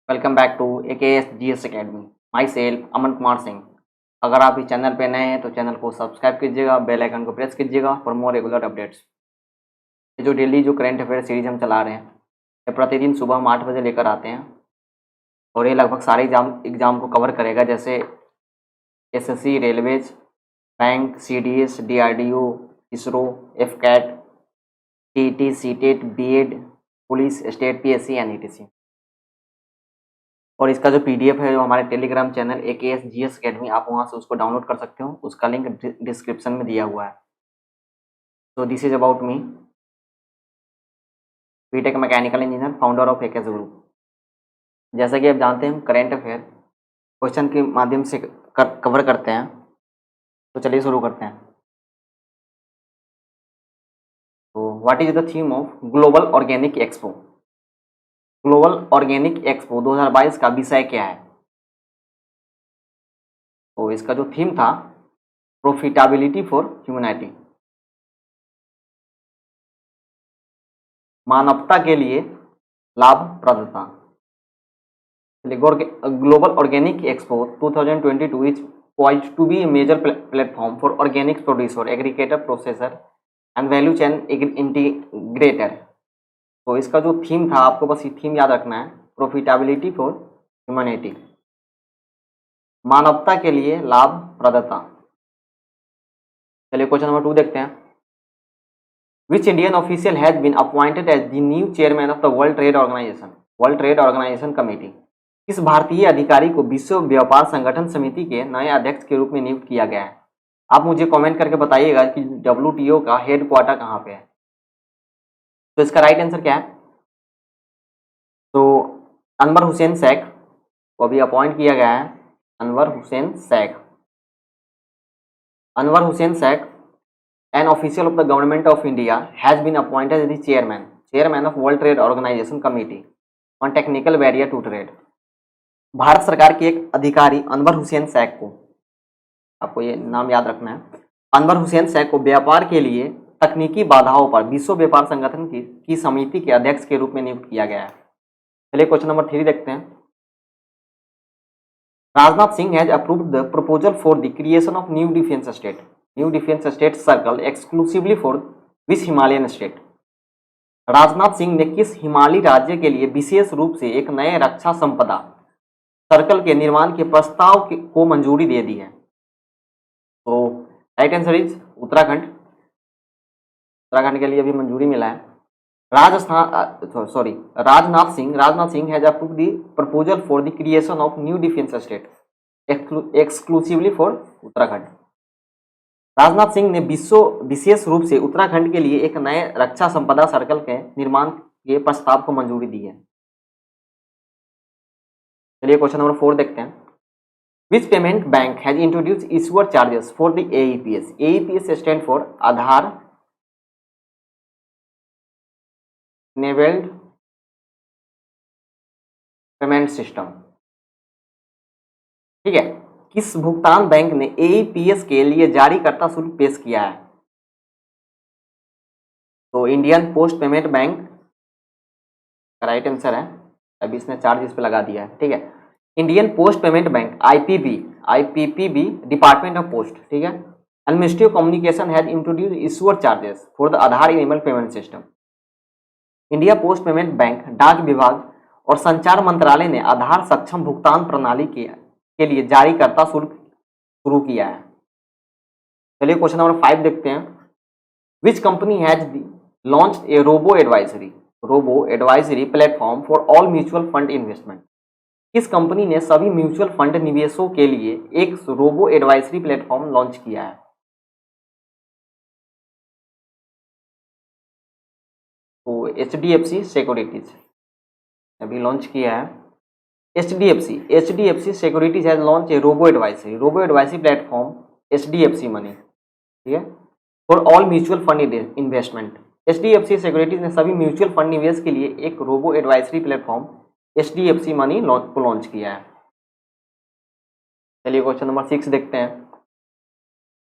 Welcome back to AKS GS academy. Myself Aman Kumar Singh. अगर आप इस चैनल पे नए हैं तो चैनल को सब्सक्राइब कीजिएगा, बेल आइकन को प्रेस कीजिएगा फॉर मोर रेगुलर अपडेट्स। ये जो डेली जो करंट अफेयर सीरीज हम चला रहे हैं, ये प्रतिदिन सुबह हम 8 बजे लेकर आते हैं और ये लगभग सारे एग्जाम को कवर करेगा, जैसे SSC, railways, bank, CDS, DRDO, ISRO, FCAT, TET, CTET, BED, police, state PSC, NETC। और इसका जो PDF है जो हमारे Telegram channel AKS GS academy, आप वहाँ से उसको डाउनलोड कर सकते हो। उसका लिंक डिस्क्रिप्शन में दिया हुआ है। तो this is about me, BTech mechanical engineer, founder of AKS group. जैसा कि आप जानते हैं, हम करेंट अफेयर क्वेश्चन के माध्यम से कवर करते हैं। तो चलिए शुरू करते हैं। तो what is the theme of global organic expo? Global organic expo 2022 का विषय क्या है? तो इसका जो थीम था, प्रॉफिटेबिलिटी फॉर ह्यूमैनिटी, मानवता के लिए लाभप्रदता। Global organic expo 2022 is poised to be a major platform for organic producer, aggregator, processor and value chain integrator। तो इसका जो थीम था, आपको बस ये थीम याद रखना है, प्रॉफिटेबिलिटी फॉर ह्यूमैनिटी, मानवता के लिए लाभप्रदता। चलिए क्वेश्चन नंबर 2 देखते हैं। Which Indian official has been appointed as the new chairman of the World Trade Organization Committee? किस भारतीय अधिकारी को विश्व व्यापार संगठन समिति के नए अध्यक्ष के रूप में नियुक्त किया गया है? आप मुझे कमेंट करके बताइएगा कि WTO का हेडक्वार्टर कहाँ पे है। तो इसका राइट आंसर क्या है? तो अनवर हुसैन शेख को अभी अपॉइंट किया गया है। Anwar Hussain Sheikh, an official of the government of India, has been appointed as the chairman of World Trade Organization Committee on Technical Barrier to Trade। Bharat सरकार के एक अधिकारी अनवर हुसैन शेख को, आपको ये नाम याद रखना है, अनवर हुसैन शेख को व्यापार के लिए तकनीकी बाधाओं पर विश्व व्यापार संगठन की समिति के अध्यक्ष के रूप में नियुक्त किया गया है। चलिए क्वेश्चन नंबर 3 देखते हैं। Rajnath Singh has approved the proposal for the creation of new defence state circle exclusively for which Himalayan state? Rajnath Singh ने किस हिमालयी राज्य के लिए विशेष रूप से एक नए रक्षा संपदा सर्कल के निर्माण के प्रस्ताव को मंजूरी दे दी है? तो राइट आंसर इज उत्तराखंड के लिए अभी मंजूरी मिला है। Rajnath Singh has approved the proposal for the creation of new defence state exclusively for Uttarakhand. Rajnath Singh ने विशेष रूप से उत्तराखंड के लिए एक नए रक्षा संपदा सर्कल के निर्माण के प्रस्ताव को मंजूरी दी है। चलिए क्वेश्चन नंबर 4 देखते हैं। विच payment bank has introduce issuer charges for the AEPS? AEPS stand for Aadhaar enabled payment system. ठीक है, किस भुगतान बैंक ने AEPS के लिए जारीकर्ता शुल्क पेश किया है? तो इंडियन पोस्ट पेमेंट बैंक का राइट आंसर है। अभी इसने चार्ज इस पे लगा दिया है। ठीक है, Indian post payment bank IPPB department of post, ठीक है, and ministry of communication has introduce issuer charges for the Aadhaar enabled payment system. India post payment bank, डाक विभाग और संचार मंत्रालय ने आधार सक्षम भुगतान प्रणाली के लिए जारीकर्ता शुल्क शुरू किया है। चलिए क्वेश्चन नंबर 5 देखते हैं। Which company has launched a robo advisory platform for all mutual fund investment? किस कंपनी ने सभी म्यूचुअल फंड निवेशों के लिए एक रोबो एडवाइजरी प्लेटफॉर्म लॉन्च किया है? तो HDFC सिक्योरिटीज अभी लॉन्च किया है। HDFC securities has launch a robo advisory platform HDFC money, ठीक है, for all mutual fund investment. HDFC securities ने सभी म्यूचुअल फंड निवेश के लिए एक robo advisory platform HDFC money को लॉन्च किया है। चलिए क्वेश्चन नंबर 6 देखते हैं।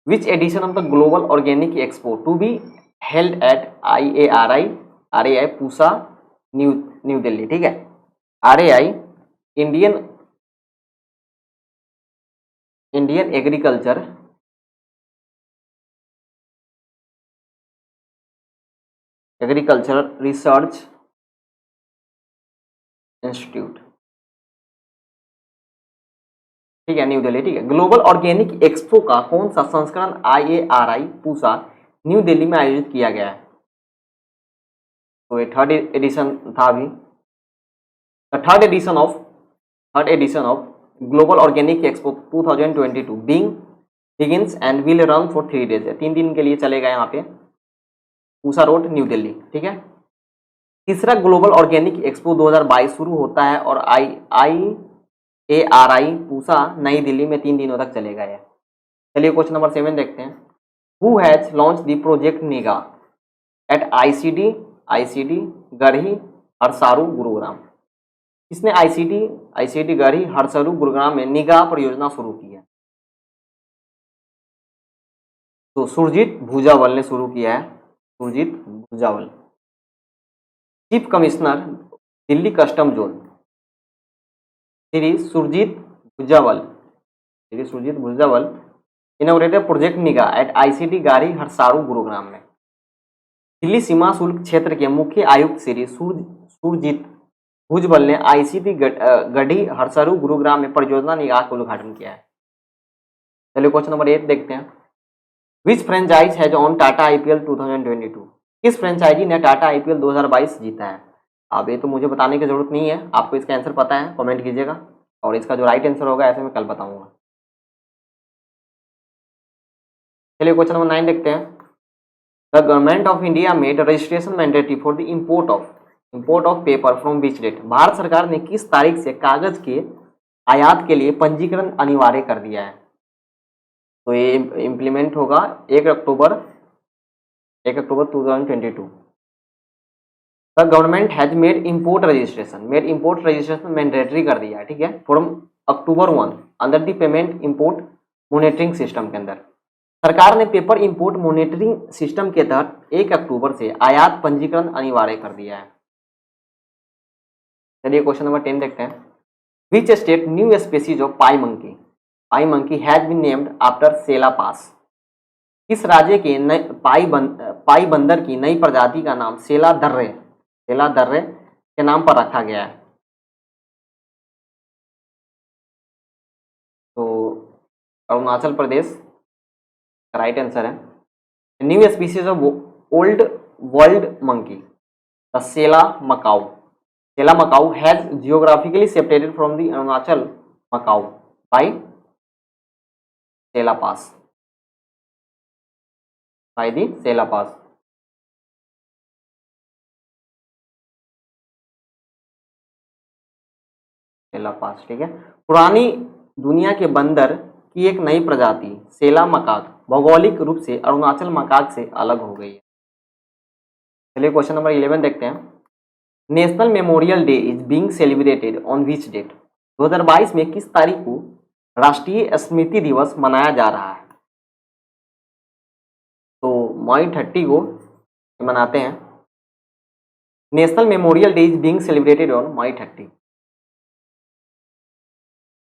Which edition of the global organic expo to be held at RAI Pusa New Delhi? ठीक है, RAI Indian Indian agriculture research institute, ठीक है, न्यू दिल्ली। ठीक है, ग्लोबल ऑर्गेनिक एक्सपो का कौन सा संस्करण IARI पूसा न्यू दिल्ली में आयोजित किया गया है? तो ये थर्ड एडिशन था अभी। Third edition of global organic expo 2022 begins and will run for 3 days, 3 दिन के लिए चलेगा यहाँ पे, पूसा रोड, न्यू दिल्ली। ठीक है, तीसरा ग्लोबल ऑर्गेनिक एक्सपो 2022 शुरू होता है और IARI पूसा नई दिल्ली में 3 दिनों तक चलेगा ये। चलिए क्वेश्चन नंबर 7 देखते हैं। Who has launch the project निगा एट ICD गढ़ी हरसारू गुरुग्राम? किसने ICD गढ़ी हरसरू गुरुग्राम में निगाह परियोजना शुरू की है? तो सुरजीत भुजावल ने शुरू किया है, Surjit Bhujawal. Chief commissioner Delhi custom zone Shri Surjit Bhujawal inaugurated project Nigah at ICD Garhi हरसारू Gurugram में। दिल्ली सीमा शुल्क क्षेत्र के मुख्य आयुक्त श्री सुरजीत भुजबल ने ICD गढ़ी हरसरू गुरुग्राम में परियोजना निगाह का उद्घाटन किया है। चलिए क्वेश्चन नंबर 8 देखते हैं। Which franchise has won Tata IPL 2022? किस फ्रेंचाइजी ने टाटा IPL 2022 जीता है? अब ये तो मुझे बताने की जरूरत नहीं है, आपको इसका आंसर पता है, कमेंट कीजिएगा, और इसका जो राइट आंसर होगा ऐसे मैं कल बताऊंगा। चलिए क्वेश्चन नंबर 9 देखते हैं। The government of India made registration mandatory for the import of paper from which date? Bharat सरकार ने किस तारीख से कागज के आयात के लिए पंजीकरण अनिवार्य कर दिया है? तो ये इम्प्लीमेंट होगा 1 अक्टूबर 2022। The government has made import registration mandatory कर दिया है, ठीक है, from October 1 under the payment import monitoring system के अंदर। सरकार ने पेपर इंपोर्ट मॉनिटरिंग सिस्टम के तहत 1 अक्टूबर से आयात पंजीकरण अनिवार्य कर दिया है। चलिए क्वेश्चन नंबर 10 देखते हैं। Which state new species of pie monkey has been named after Sela pass? किस राज्य के पाई बंदर की नई प्रजाति का नाम सेला दर्रे के नाम पर रखा गया है? तो अरुणाचल प्रदेश राइट आंसर है। New species of old world monkey the Sela macaque has geographically separated from the Arunachal macaque by Sela pass, ठीक है। पुरानी दुनिया के बंदर की एक नई प्रजाति सेला मकाक भौगोलिक रूप से अरुणाचल मकाक से अलग हो गई है। चलिए क्वेश्चन नंबर 11 देखते हैं। National memorial day is being celebrated on which date? 2022 में किस तारीख को राष्ट्रीय स्मृति दिवस मनाया जा रहा है? तो मई 30 को मनाते हैं। National memorial day is being celebrated on May 30।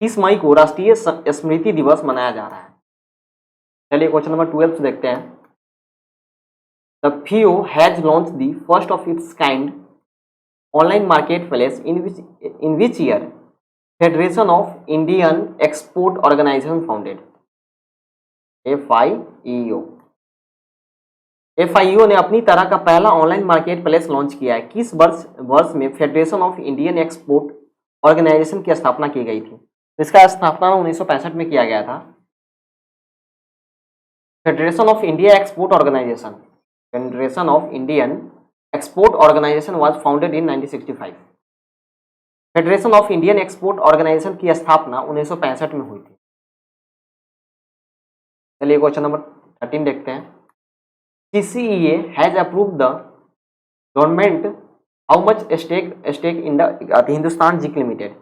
30 मई को राष्ट्रीय स्मृति दिवस मनाया जा रहा है। चलिए क्वेश्चन नंबर 12 देखते हैं। The FIO has launch the first of its kind online marketplace in which year? Federation of Indian export organisation founded. FIO ने अपनी तरह का पहला ऑनलाइन मार्केट प्लेस लॉन्च किया है। किस वर्ष में federation of Indian export organisation की स्थापना की गई थी? इसका स्थापना 1965 में किया गया था। Federation of Indian export organisation was founded in 1965। Federation of Indian export organisation की स्थापना 1965 में हुई थी। चलिए क्वेश्चन नंबर 13 देखते हैं। CCEA has approved the government how much stake in the Hindustan Zinc Limited?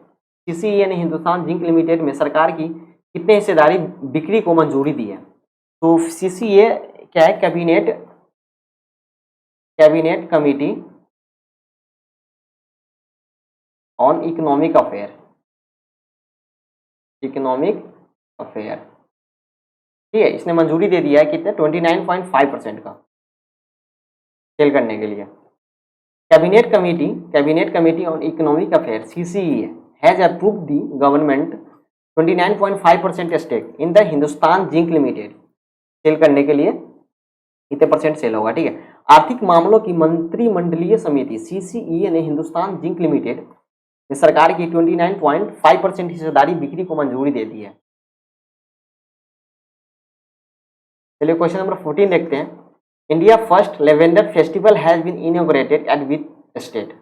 CCEA ने हिंदुस्तान जिंक लिमिटेड में सरकार की कितने हिस्सेदारी बिक्री को मंजूरी दी है? तो CCEA क्या है? Cabinet committee on economic affair, economic affair, ठीक है। इसने मंजूरी दे दिया है कितने 29.5% का सेल करने के लिए। Cabinet committee on economic affair CCE has approved the government 29.5% stake in the Hindustan Zinc Limited. Sale करने के लिए कितने परसेंट सेल होगा, ठीक है। आर्थिक मामलों की मंत्रिमंडलीय समिति CCE ने हिंदुस्तान जिंक लिमिटेड में सरकार की 29.5% हिस्सेदारी बिक्री को मंजूरी दे दी है। चलिए क्वेश्चन नंबर 14 देखते हैं। India first lavender festival has been inaugurated at which state.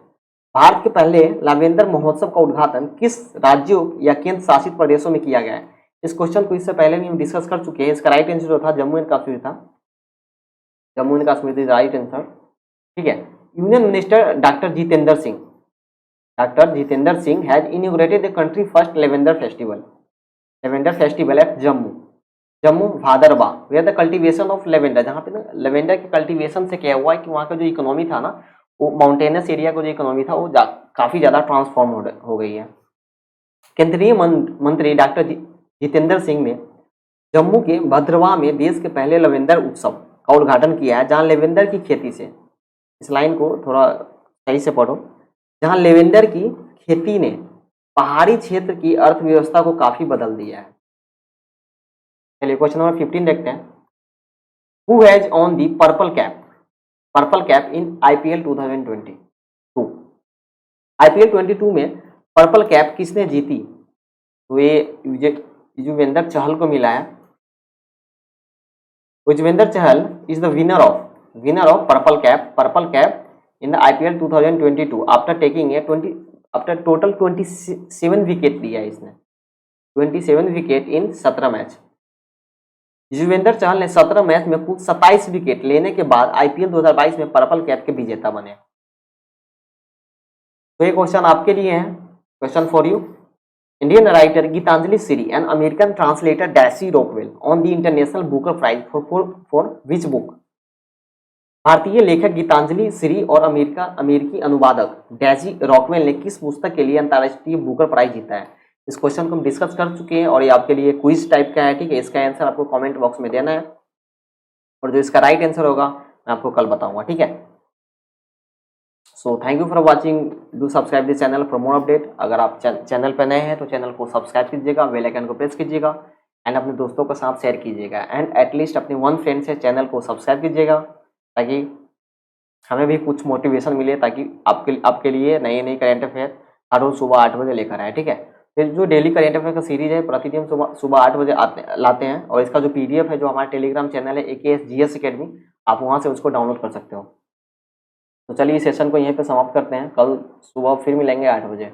भारत के पहले लावेंडर महोत्सव का उद्घाटन किस राज्यों या केंद्र शासित प्रदेशों में किया गया है। इस क्वेश्चन को इससे पहले भी हम डिस्कस कर चुके हैं। इसका राइट आंसर जो था जम्मू एंड कश्मीर था। Jammu and Kashmir is right answer, ठीक है। Union minister doctor Jitendra Singh has inaugurated the country first lavender festival at Jammu Bhaderwah where the cultivation of lavender. जहाँ पे ना लेवेंडर के कल्टीवेशन से क्या हुआ है कि वहाँ का जो इकोनॉमी था ना, वो माउंटेनस एरिया का जो इकोनॉमी था वो काफी ज्यादा ट्रांसफॉर्म हो गई है। केंद्रीय मंत्री डॉक्टर जितेंद्र सिंह ने जम्मू के भद्रवा में देश के पहले लेवेंडर उत्सव का उद्घाटन किया है, जहाँ लेवेंडर की खेती से, इस लाइन को थोड़ा सही से पढ़ो, जहाँ लेवेंडर की खेती ने पहाड़ी क्षेत्र की अर्थव्यवस्था को काफी बदल दिया है। चलिए क्वेश्चन नंबर 15 देखते हैं। Who has on the purple cap in IPL 2022। IPL 22 में पर्पल कैप किसने जीती? तो ये युजवेंद्र चहल को मिला है। Yuzvendra Chahal is the winner of purple cap in the IPL 2022 after total 27 wicket लिया है इसने, 27 wicket in 17 match. Yuzvendra Chahal ने 17 मैच में कुल 27 विकेट लेने के बाद IPL 2022 में पर्पल कैप के विजेता बने। तो ये क्वेश्चन आपके लिए है, question for you. Indian writer Geetanjali Shree and American translator Daisy Rockwell won the international Booker prize for which book. भारतीय लेखक गीतांजलि श्री और अमेरिकी अनुवादक डैसी रॉकवेल ने किस पुस्तक के लिए अंतर्राष्ट्रीय बुकर प्राइज जीता है। इस क्वेश्चन को हम डिस्कस कर चुके हैं और ये आपके लिए क्विज टाइप का है, ठीक है। इसका आंसर आपको कमेंट बॉक्स में देना है और जो इसका राइट आंसर होगा मैं आपको कल बताऊंगा, ठीक है। So thank you for watching, do subscribe this channel for more update. अगर आप चैनल पर नए हैं तो चैनल को सब्सक्राइब कीजिएगा, बेल आइकन को प्रेस कीजिएगा एंड अपने दोस्तों के साथ शेयर कीजिएगा एंड एटलीस्ट अपने 1 फ्रेंड से चैनल को सब्सक्राइब कीजिएगा, ताकि हमें भी कुछ मोटिवेशन मिले, ताकि आपके लिए नई करंट अफेयर हर रोज सुबह 8 बजे लेकर आए, ठीक है। फिर जो डेली करंट अफेयर का सीरीज है प्रतिदिन सुबह 8 बजे लाते हैं और इसका जो PDF है जो हमारे टेलीग्राम चैनल है AKS GS Academy, आप वहां से उसको डाउनलोड कर सकते हो। तो चलिए इस सेशन को यहीं पे समाप्त करते हैं, कल सुबह फिर मिलेंगे 8 बजे।